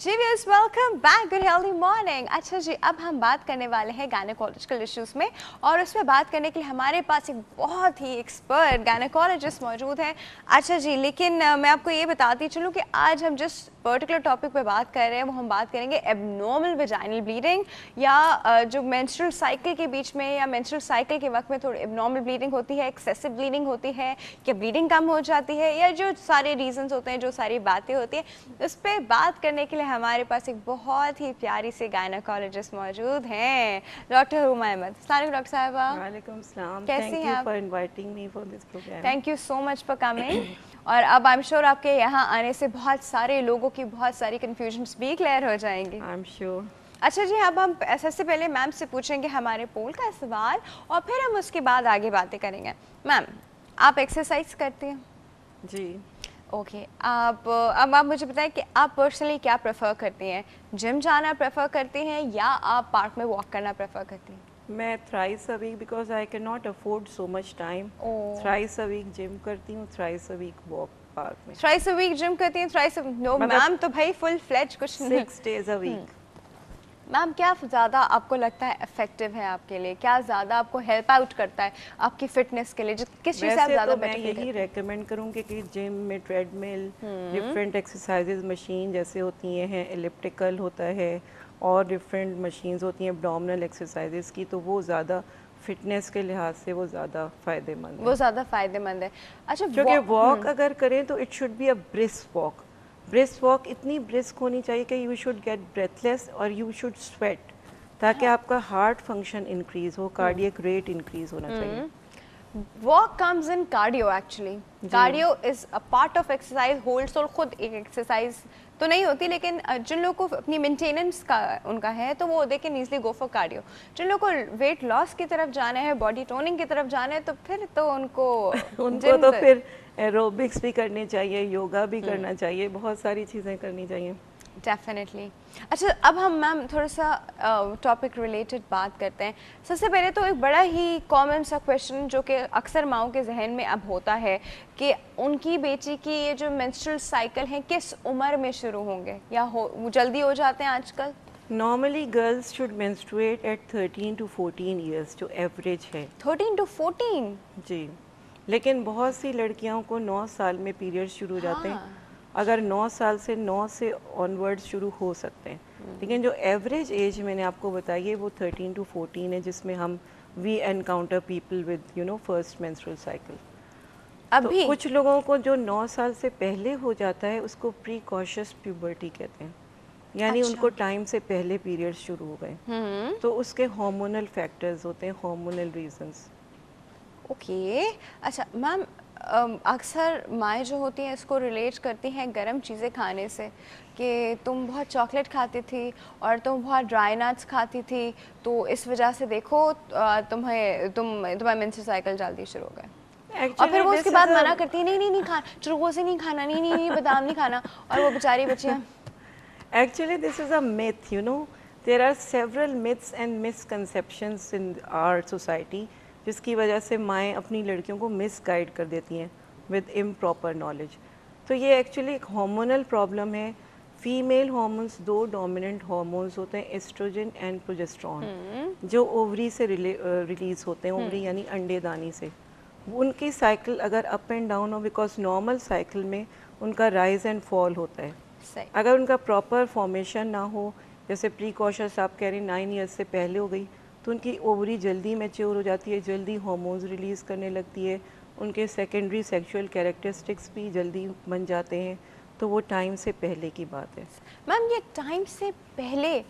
जी viewers, welcome back, good healthy morning. अच्छा जी, अब हम बात करने वाले हैं गायनेकोलॉजिकल इश्यूज़ में, और उसमें बात करने के लिए हमारे पास एक बहुत ही एक्सपर्ट गायनेकोलॉजिस्ट मौजूद हैं। अच्छा जी, लेकिन मैं आपको ये बताती चलूँ कि आज हम जिस पर्टिकुलर टॉपिक पे बात कर रहे हैं वो हम बात करेंगे एबनॉर्मल वेजाइनल ब्लीडिंग, या जो मेंस्ट्रुअल साइकिल के बीच में या मेंस्ट्रुअल साइकिल के वक्त में थोड़ी एबनॉर्मल ब्लीडिंग होती है, एक्सेसिव ब्लीडिंग होती है, कि ब्लीडिंग कम हो जाती है, या जो सारे रीजंस होते हैं, जो सारी बातें होती हैं, उस पर बात करने के लिए हमारे पास एक बहुत ही प्यारी सी गायनेकोलॉजिस्ट मौजूद हैं, डॉक्टर हुमा अहमद। अस्सलाम वालेकुम डॉक्टर साहिबा। वालेकुम सलाम। कैसी हैं आप? For inviting me for this program. Thank you so much for coming. और अब आई एम श्योर आपके यहाँ आने से बहुत सारे लोगों की बहुत सारी कन्फ्यूजन्स भी क्लियर हो जाएंगी। I am sure. अच्छा जी, अब हम सबसे पहले मैम से पूछेंगे हमारे पोल का सवाल, और फिर हम उसके बाद आगे बातें करेंगे। मैम, आप एक्सरसाइज करती हैं? जी। ओके, अब आप मुझे बताएं कि आप पर्सनली क्या प्रेफर करती हैं, जिम जाना प्रेफर करती हैं या आप पार्क में वॉक करना प्रेफर करती हैं? मैं thrice a week, because I can not afford so much time, thrice a week gym करती हूँ, thrice a week walk park में। थ्राइस अ वीक जिम करती हैं? थ्राइस नो मैम, तो भाई फुल फ्लेज कुछ 6 days a week। मैम, क्या ज़्यादा आपको लगता है इफेक्टिव है आपके लिए, क्या ज़्यादा आपको हेल्प आउट करता है आपकी फिटनेस के लिए, किस चीज़ से आप ज़्यादा तो मैं बेनिफिट यही रेकमेंड करूँगी कि जिम में ट्रेडमिल, डिफरेंट एक्सरसाइजेज मशीन जैसे होती हैं, एलिप्टिकल होता है और डिफरेंट मशीन्स होती हैं एब्डोमिनल एक्सरसाइजेज की, तो वो ज़्यादा फिटनेस के लिहाज से वो ज़्यादा फ़ायदेमंद है। वो ज़्यादा फ़ायदेमंद है। अच्छा, क्योंकि वॉक अगर करें तो it should be a brisk walk. Brisk walk इतनी ब्रिस्क होनी चाहिए कि यू शुड गेट ब्रेथलेस और यू शुड स्वेट, ताकि आपका हार्ट फंक्शन इंक्रीज हो, कार्डियक रेट इंक्रीज होना चाहिए। Walk comes in cardio actually. Cardio is a part of exercise. होल्ड सोल खुद एक एक्सरसाइज तो नहीं होती, लेकिन जिन लोगों को अपनी मेंटेनेंस का उनका है तो वो they can easily go for cardio. जिन लोगों को वेट लॉस की तरफ जाना है, बॉडी टोनिंग की तरफ जाना है, तो फिर तो उनको उनको तो फिर एरोबिक्स भी करनी चाहिए, योगा भी करना चाहिए, बहुत सारी चीज़ें करनी चाहिए। डेफिनेटली। अच्छा, अब हम मैम थोड़ा सा टॉपिक रिलेटेड बात करते हैं। सबसे पहले तो एक बड़ा ही कॉमन सा क्वेश्चन जो कि अक्सर माओं के जहन में अब होता है कि उनकी बेटी की ये जो मेंस्ट्रुअल साइकिल है किस उम्र में शुरू होंगे, या जल्दी हो जाते हैं आजकल? Normally girls should menstruate at 13 to 14 years, जो एवरेज है। 13 to 14? जी, लेकिन बहुत सी लड़कियों को 9 साल में पीरियड्स शुरू हो जाते हैं। अगर 9 साल से 9 से ऑनवर्ड्स शुरू हो सकते हैं, लेकिन जो एवरेज एज मैंने आपको बताई है वो 13 to 14 है, जिसमें हम we encounter people with first menstrual cycle. अभी तो कुछ लोगों को जो 9 साल से पहले हो जाता है उसको प्रीकॉशियस प्यूबर्टी कहते हैं, यानी उनको टाइम से पहले पीरियड्स शुरू हो गए। तो उसके हार्मोनल फैक्टर्स होते हैं, हार्मोनल रीजंस। ओके। अच्छा मैम, अक्सर माएँ जो होती हैं इसको रिलेट करती हैं गर्म चीज़ें खाने से, कि तुम बहुत चॉकलेट खाती थी और तुम बहुत ड्राई नट्स खाती थी, तो इस वजह से देखो तुम्हारा मेंस्ट्रुअल साइकिल जल्दी शुरू हो गए। और फिर वो उसके बाद मना करती है, नहीं नहीं नहीं खाना, चिरगोज़े नहीं खाना, नहीं नहीं नहीं बादाम नहीं खाना, और वो बेचारी बच्चियाँ। Actually, this is a myth, There are several myths and misconceptions in our society, जिसकी वजह से माएँ अपनी लड़कियों को मिसगाइड कर देती हैं विद इम्प्रॉपर नॉलेज। तो ये एक्चुअली एक हार्मोनल प्रॉब्लम है। फीमेल हार्मोन्स 2 डोमिनेंट हार्मोन्स होते हैं, एस्ट्रोजन एंड प्रोजेस्टेरोन, जो ओवरी से रिलीज होते हैं, ओवरी यानी अंडेदानी से। उनकी साइकिल अगर अप एंड डाउन हो, बिकॉज नॉर्मल साइकिल में उनका राइज एंड फॉल होता है, अगर उनका प्रॉपर फॉर्मेशन ना हो, जैसे प्रीकॉशस आप कह रहे हैं 9 ईयर्स से पहले हो गई, तो उनकी ओवरी जल्दी मैच्योर हो जाती है, जल्दी हार्मोन्स रिलीज़ करने लगती है, उनके सेकेंडरी सेक्सुअल कैरेक्टरिस्टिक्स भी जल्दी बन जाते हैं। तो वो टाइम से पहले की बात है। मैम, ये टाइम से पहले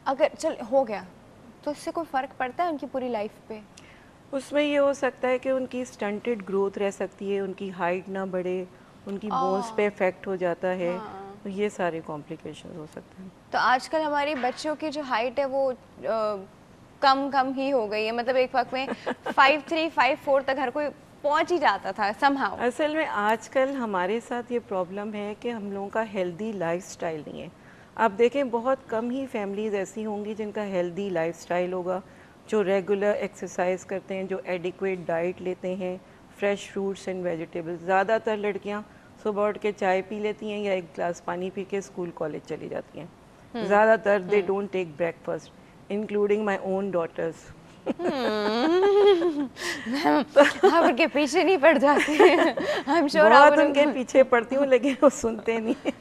अगर चल हो गया तो इससे कोई फ़र्क पड़ता है उनकी पूरी लाइफ पे? उसमें ये हो सकता है कि उनकी स्टंटेड ग्रोथ रह सकती है, उनकी हाइट ना बढ़े, उनकी बोन्स पे इफेक्ट हो जाता है। तो ये सारे कॉम्प्लिकेशंस हो सकते हैं। तो आजकल हमारी बच्चियों की जो हाइट है वो कम ही हो गई है, मतलब एक वक्त में 5'3", 5'4" तक हर कोई पहुंच ही जाता था समहाउ। असल में आजकल हमारे साथ ये प्रॉब्लम है कि हम लोगों का हेल्दी लाइफस्टाइल नहीं है। आप देखें, बहुत कम ही फैमिलीज़ ऐसी होंगी जिनका हेल्दी लाइफस्टाइल होगा, जो रेगुलर एक्सरसाइज करते हैं, जो एडिक्वेट डाइट लेते हैं, फ्रेश फ्रूट्स एंड वेजिटेबल्स। ज़्यादातर लड़कियां सुबह उठ के चाय पी लेती हैं या एक ग्लास पानी पी के स्कूल कॉलेज चली जाती हैं। ज़्यादातर they don't take breakfast, including my own daughters. आप उनके पीछे नहीं पड़ जाती आई एम श्योर बहुत उनके पीछे पड़ती हूँ लेकिन वो सुनते नहीं।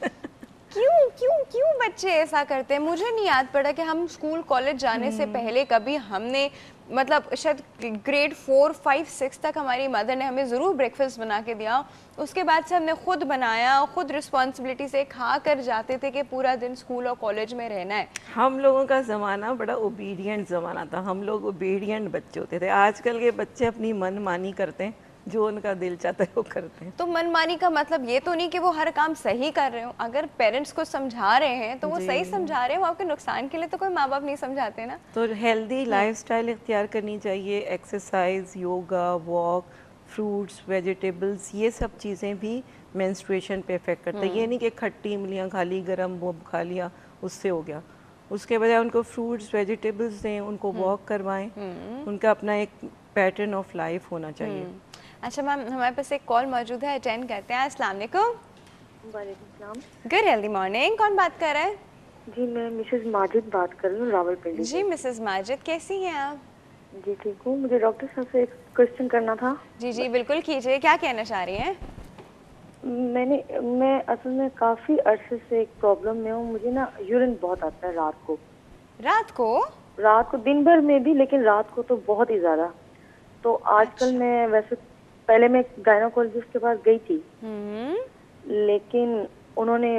क्यों क्यों क्यों बच्चे ऐसा करते हैं? मुझे नहीं याद पड़ा कि हम स्कूल कॉलेज जाने से पहले कभी हमने मतलब शायद ग्रेड 4, 5, 6 तक हमारी मदर ने हमें ज़रूर ब्रेकफास्ट बना के दिया। उसके बाद से हमने खुद बनाया, खुद रिस्पॉन्सिबिलिटी से खा कर जाते थे कि पूरा दिन स्कूल और कॉलेज में रहना है। हम लोगों का ज़माना बड़ा ओबीडियंट ज़माना था, हम लोग ओबीडियंट बच्चे होते थे। आजकल के बच्चे अपनी मनमानी करते हैं, जो उनका दिल चाहता है वो करते हैं। तो मनमानी का मतलब ये तो नहीं कि वो हर काम सही कर रहे हो। अगर पेरेंट्स को समझा रहे हैं तो वो सही समझा रहे हो, आपके नुकसान के लिए तो कोई माँ बाप नहीं समझाते ना। तो हेल्दी लाइफस्टाइल इख्तियार करनी चाहिए, exercise, yoga, walk, fruits, vegetables, ये सब चीज़ें भी मेंस्ट्रुएशन पे इफेक्ट करते हैं। ये नहीं कि खट्टी इमलियाँ खा ली, गरम वो खा लिया, उससे हो गया। उसके बजाय उनको फ्रूट्स, वेजिटेबल्स दें, उनको वॉक करवाएं, उनका अपना एक पैटर्न ऑफ लाइफ होना चाहिए। अच्छा मैम, हमारे पास एक कॉल मौजूद है, अटेंड करते हैं। अस्सलाम वालेकुम। वालेकुम सलाम। गुड हेल्दी मॉर्निंग, कौन बात कर रहा है? जी मैं मिसेज माजिद बात कर रही हूँ रावलपिंडी जी मिसेस माजिद, कैसी हैं आप? जी ठीक हूँ। मुझे डॉक्टर साहब से एक क्वेश्चन करना था। जी जी बिल्कुल कीजिए, क्या कहना चाह रही हैं? मैं असल में काफ़ी अरसे से एक प्रॉब्लम में हूँ। मुझे ना यूरिन बहुत आता है रात को। रात को दिन भर में भी, लेकिन रात को तो बहुत ही ज़्यादा। तो आजकल मैं वैसे पहले मैं गायनोकोलॉजिस्ट के पास गई थी, लेकिन उन्होंने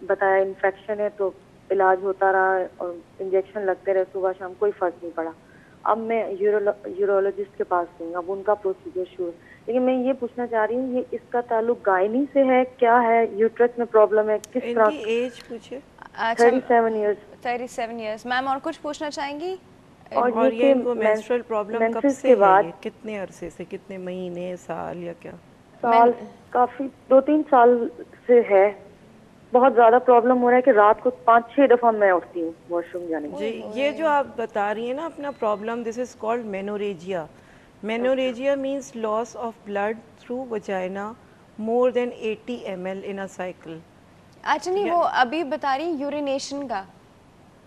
बताया इन्फेक्शन है, तो इलाज होता रहा और इंजेक्शन लगते रहे सुबह शाम, कोई फर्क नहीं पड़ा। अब मैं यूरोलॉजिस्ट के पास गई, अब उनका प्रोसीजर शुरू। लेकिन मैं ये पूछना चाह रही हूँ, ये इसका ताल्लुक गायनी से है, क्या है, यूट्रस में प्रॉब्लम है, किस तरह? इनकी एज पूछे। 37 इयर्स। 37 इयर्स। मैम और कुछ पूछना चाहेंगी? और ये इनको मेंस्ट्रुअल प्रॉब्लम कब से है? ये कितने अरसे से, कितने महीने, साल या क्या? साल, काफी 2-3 साल से है। बहुत ज्यादा प्रॉब्लम हो रहा है कि रात को 5-6 दफा मैं उठती हूँ वॉशरूम जाने के लिए। जी, ये जो आप बता रही हैं ना अपना problem, this is called menorrhagia. Menorrhagia means loss of blood through vagina more than 80 ml in a cycle. अच्छा नहीं, वो अभी बता रही यूरिनेशन का।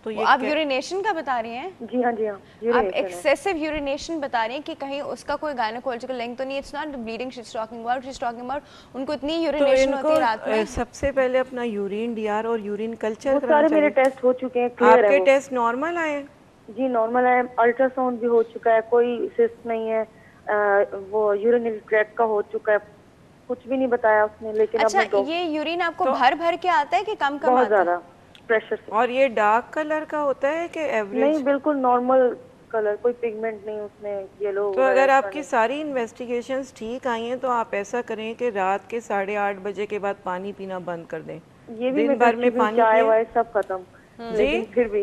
तो ये आप यूरिनेशन का बता रही हैं? जी हाँ जी हाँ। आप एक्सेसिव यूरिनेशन बता रही हैं कि कहीं उसका कोई गायनोकोलॉजिकल लिंक तो नहीं? It's not bleeding she is talking about उनको इतनी यूरिनेशन होती है रात में। सबसे पहले अपना यूरिन डीआर और यूरिन कल्चर कराना सारे मेरे टेस्ट हो चुके हैं, क्लियर है। आपके टेस्ट नॉर्मल आए? जी नॉर्मल है। अल्ट्रासाउंड भी हो चुका है, कोई सिस्ट नहीं है। वो यूरिनरी ट्रैक्ट का हो चुका है, कुछ भी नहीं बताया उसने। लेकिन अच्छा, अब ये यूरिन आपको भर भर के आता है कि कम कम बहुत आता है? ज्यादा प्रेशर से। और ये डार्क कलर का होता है कि एवरेज? नहीं, बिल्कुल नॉर्मल कलर, कोई पिगमेंट नहीं उसमें, येलो। तो अगर आपकी सारी इन्वेस्टिगेशंस ठीक आई हैं तो आप ऐसा करें कि रात के 8:30 बजे के बाद पानी पीना बंद कर दें। ये भी दिन भर में पानी चाय पिए। वाय सब खत्म, लेकिन फिर भी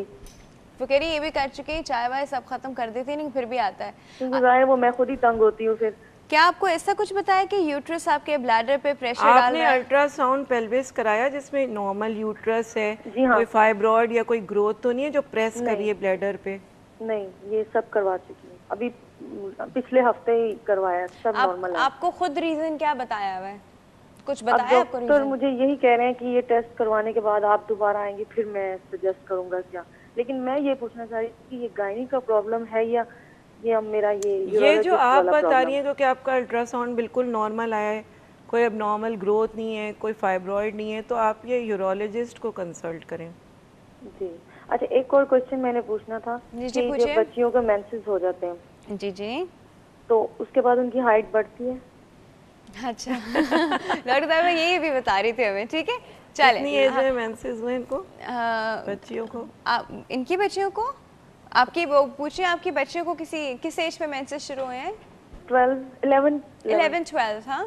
वो कह रही ये भी कर चुके हैं, चाय वाय सब खत्म कर देती है, लेकिन फिर भी आता है। क्योंकि जाहिर वो मैं खुद ही तंग होती हूँ फिर। क्या आपको ऐसा कुछ बताया कि यूट्रस आपके ब्लैडर पे प्रेशर डाल आपने रहा है? अल्ट्रासाउंड पेल्विस कराया जिसमें नॉर्मल यूट्रस है? जी हाँ। कोई फाइब्रॉइड या कोई ग्रोथ तो नहीं है जो प्रेस कर रही है ब्लैडर पे? नहीं, ये सब करवा चुकी हूँ, अभी पिछले हफ्ते ही करवाया, सब नॉर्मल है। आपको खुद रीजन क्या बताया हुआ है? कुछ बताया आपको डॉक्टर रीजन? मुझे यही कह रहे हैं कि ये टेस्ट करवाने के बाद आप दोबारा आएंगे, फिर मैं सजेस्ट करूंगा क्या। लेकिन मैं ये पूछना चाह रही थी कि ये गायनी का प्रॉब्लम है या ये मेरा ये जो आप बता रही हैं क्योंकि आपका अल्ट्रासाउंड बिल्कुल नॉर्मल आया है, कोई अब नॉर्मल ग्रोथ नहीं है, कोई फाइब्रॉइड नहीं है, तो आप ये यूरोलॉजिस्ट को कंसल्ट करें। जी अच्छा, एक और क्वेश्चन मैंने पूछना था जी, कि जब बच्चियों का मेंसेस हो जाते हैं जी जी, तो उसके बाद उनकी हाइट बढ़ती है? अच्छा डॉक्टर साहब यही भी बता रही थी हमें। ठीक है, चले। कितनी एज में मेंसेस हुए इनको, बच्चियों को? इनकी बच्चियों को आपकी वो पूछिए, आपकी बच्चियों को किस एज पे मेंसेस शुरू हुए हैं? 11 12। हाँ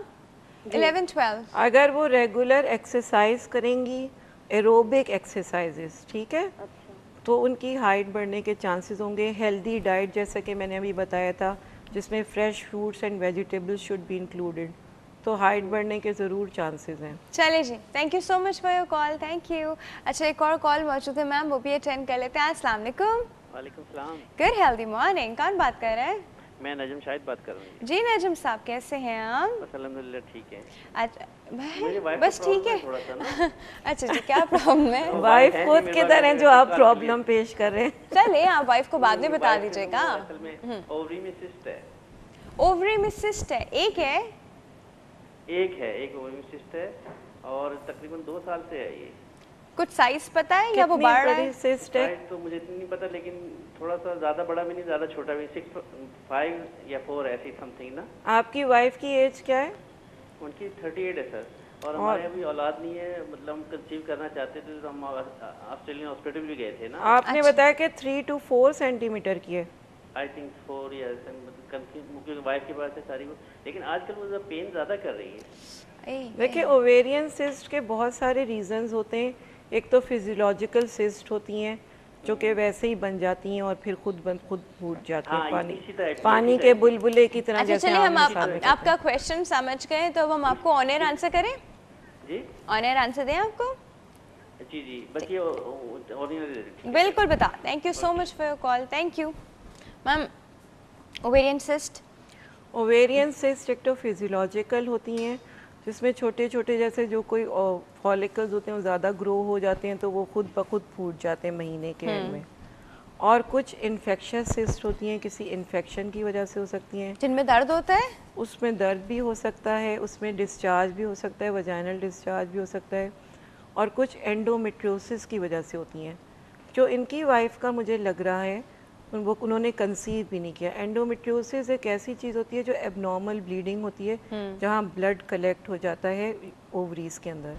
11-12। अगर वो रेगुलर एक्सरसाइज करेंगी, एरोबिक एक्सरसाइजेस, ठीक है, तो उनकी हाइट बढ़ने के चांसेस होंगे। हेल्दी डाइट जैसा कि मैंने अभी बताया था, जिसमें fresh fruits and vegetables should be included, तो हाइट बढ़ने के ज़रूर चांसेस हैं। चलिए जी, thank you so much for your call, thank you. अच्छा, एक और कॉल मौजूद है मैम, वो भी अटेंड कर लेते हैं। अस्सलाम वालेकुम। वालेकुम सलाम। गुड हेल्दी मॉर्निंग, कौन बात कर रहे हैं? मैं नजम शाहिद बात कर रहा हूँ। जी नजम साहब, कैसे हैं आप? बस अल्हम्दुलिल्लाह ठीक है। अच्छा, मेरी वाइफ बस को ठीक प्रॉब्लम है। है थोड़ा सा ना। अच्छा जी, क्या प्रॉब्लम है? वाइफ है खुद नहीं, किधर मेरे हैं पास जो आप में प्रॉब्लम पेश कर रहे हैं? चलिए, आप वाइफ को बाद में बता वाइफ है दीजिएगा। वो असल में ओवरी में सिस्ट है। ओवरी में सिस्ट है, एक है? एक ओवरी में सिस्ट है और तकरीबन 2 साल से है ये। कुछ साइज पता है या वो कितनी बढ़ रहा बड़ी है? सिस्ट है? साइज तो मुझे इतनी नहीं पता, लेकिन थोड़ा सा ज्यादा बड़ा भी नहीं, ज्यादा छोटा भी, 5 या 4 ऐसी समथिंग ना। आपकी वाइफ की एज क्या है? उनकी 38 है सर। और हमारे अभी औलाद नहीं है, मतलब हम कंसीव करना चाहते थे तो हम ऑस्ट्रेलियन हॉस्पिटल भी गए थे ना। आपने अच्छा। बताया कि 3 to 4 सेंटीमीटर की है। आई थिंक 4 या मतलब कंसीव, क्योंकि वाइफ के पास है सारी वो, लेकिन आजकल वो पेन ज्यादा कर रही है। देखिए, ओवेरियन सिस्ट के बहुत सारे रीजंस होते हैं। एक तो फिजियोलॉजिकल सिस्ट होती हैं जो कि वैसे ही बन जाती हैं और फिर खुद फूट जाती हैं। हाँ, इसी टाइप की, पानी इसी के टाइप की। बुलबुले की तरह। अच्छा जैसे चलिए, हम आमने सामने आपका क्वेश्चन समझ गए, तो अब हम आपको ऑन एयर आंसर करें? जी ऑन एयर आंसर दें आपको? जी जी, बस ये ऑर्डिनरी। बिल्कुल बता। Thank you so much for your call. Thank you ma'am. Ovarian cyst, ovarian cyst एक तो फिजियोलॉजिकल होती हैं जिसमें छोटे छोटे जैसे जो कोई फॉलिकल्स होते हैं वो ज़्यादा ग्रो हो जाते हैं तो वो खुद ब खुद फूट जाते हैं महीने के एंड में। और कुछ इन्फेक्शस सिस्ट होती हैं, किसी इन्फेक्शन की वजह से हो सकती हैं। जिनमें दर्द होता है? उसमें दर्द भी हो सकता है, उसमें डिस्चार्ज भी हो सकता है, वजाइनल डिस्चार्ज भी हो सकता है। और कुछ एंडोमेट्रियोसिस की वजह से होती हैं। जो इनकी वाइफ का मुझे लग रहा है वो उन्होंने कंसीव भी नहीं किया। एंडोमेट्रियोसिस एक ऐसी चीज़ होती है जो एबनॉर्मल ब्लीडिंग होती है, जहाँ ब्लड कलेक्ट हो जाता है ओवरीज के अंदर,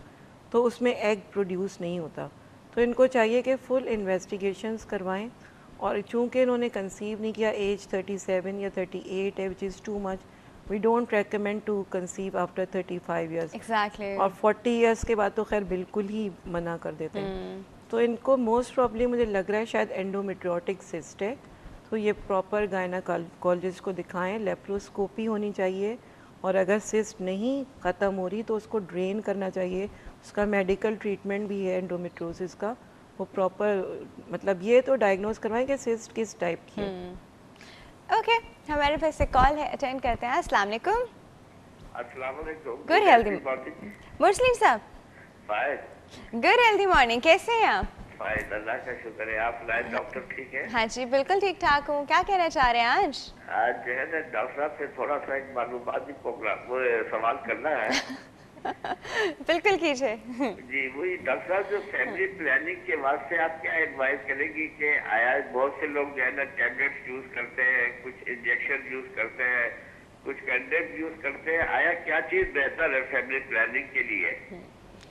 तो उसमें एग प्रोड्यूस नहीं होता। तो इनको चाहिए कि फुल इन्वेस्टिगेशंस करवाएं। और चूंकि इन्होंने कंसीव नहीं किया, एज 37 या 38 है, which is too much, we don't recommend to conceive after 35 years. Exactly. और 40 ईयर्स के बाद तो खैर बिल्कुल ही मना कर देते हैं। तो इनको मोस्ट प्रॉब्ली मुझे लग रहा है शायद एंडोमेट्रियोटिक सिस्ट है। तो ये प्रॉपर गायनाकोलॉजिस्ट को दिखाएं, लेप्रोस्कोपी होनी चाहिए। और अगर सिस्ट नहीं ख़त्म हो रही तो उसको ड्रेन करना चाहिए। उसका मेडिकल ट्रीटमेंट भी है एंडोमेट्रियोसिस का, वो प्रॉपर, मतलब ये तो डायग्नोज करवाएं कि सिस्ट किस टाइप की है। ओके, हमारे पास एक कॉल है, अटेंड करते हैं। अस्सलाम वालेकुम। अस्सलाम वालेकुम। गुड हेल्दी मुस्लिम साहब। फाइज। गुड हेल्दी मॉर्निंग, कैसे हैं आप? फाइज, अल्लाह का शुक्र है। आप लाइव डॉक्टर ठीक है? हाँ जी, बिल्कुल ठीक ठाक हूँ। क्या कहना चाह रहे हैं आज? आज जो है ना डॉक्टर साहब से थोड़ा सा एक मालूमाती प्रोग्राम वो सवाल करना है। बिल्कुल कीजिए। जी, वही डॉक्टर साहब, जो फैमिली प्लानिंग के वास्ते आप क्या एडवाइस करेंगी कि आया बहुत से लोग जो है ना टैबलेट्स यूज करते हैं, कुछ इंजेक्शन यूज करते हैं, कुछ कंडोम यूज करते हैं, आया क्या चीज बेहतर है फैमिली प्लानिंग के लिए?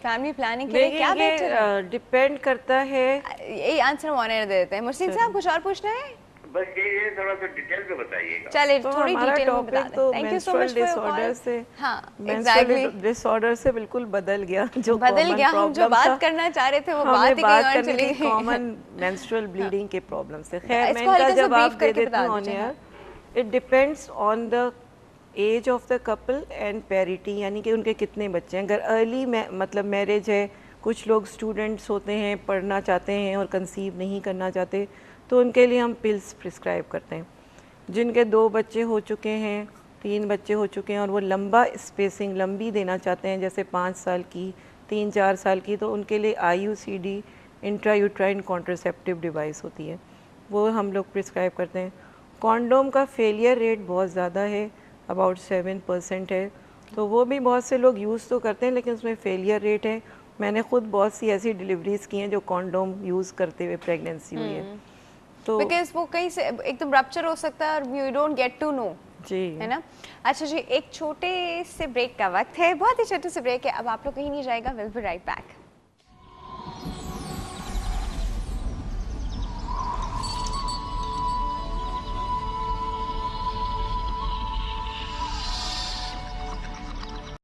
फैमिली प्लानिंग के लिए क्या बेहतर है? डिपेंड करता है। ये आंसर हम ऑन एयर दे देते हैं। मुस्लिम साहब, कुछ और पूछना है? बस ये थोड़ा सा डिटेल में बताइएगा। चलिए, तो थोड़ी हमारा डिटेल में बता टॉपिक तो दें। Thank you so much for your disorder call. से, हाँ, मेंस्ट्रुअल डिसऑर्डर से बिल्कुल बदल गया। जो बदल गया। हम जो problem था, बात करना चाह रहे थे वो हमें बात ही कहीं बात और करनी चली थी गई। कॉमन मेंस्ट्रुअल ब्लीडिंग के प्रॉब्लम से। खैर, मैं इसको इनका हल्का सा जवाब brief दे करके देती बता हूँ ऑन दीजिए। Air. It depends on the age of the couple and parity, यानी कि उनके कितने बच्चे हैं। अगर अर्ली मतलब मैरिज है, कुछ लोग स्टूडेंट्स होते हैं, पढ़ना चाहते हैं और कंसीव नहीं करना चाहते, तो उनके लिए हम पिल्स प्रिस्क्राइब करते हैं। जिनके 2 बच्चे हो चुके हैं, 3 बच्चे हो चुके हैं और वो लंबा स्पेसिंग लंबी देना चाहते हैं, जैसे 5 साल की, 3-4 साल की, तो उनके लिए IUCD इंट्रायूट्राइन कॉन्ट्रासेप्टिव डिवाइस होती है, वो हम लोग प्रिस्क्राइब करते हैं। कॉन्डोम का फेलियर रेट बहुत ज़्यादा है, अबाउट 7% है, तो वो भी बहुत से लोग यूज़ तो करते हैं लेकिन उसमें फेलियर रेट है। मैंने खुद बहुत सी ऐसी डिलीवरीज की हैं जो कॉन्डोम यूज़ करते हुए प्रेगनेंसी हुई है। तो बिकॉज वो कहीं से एकदम रप्चर हो सकता है और you don't get to know, जी, है ना। अच्छा जी, एक छोटे से ब्रेक का वक्त है, बहुत ही छोटे से ब्रेक है। अब आप लोग कहीं नहीं जाएगा, विल बी राइट बैक।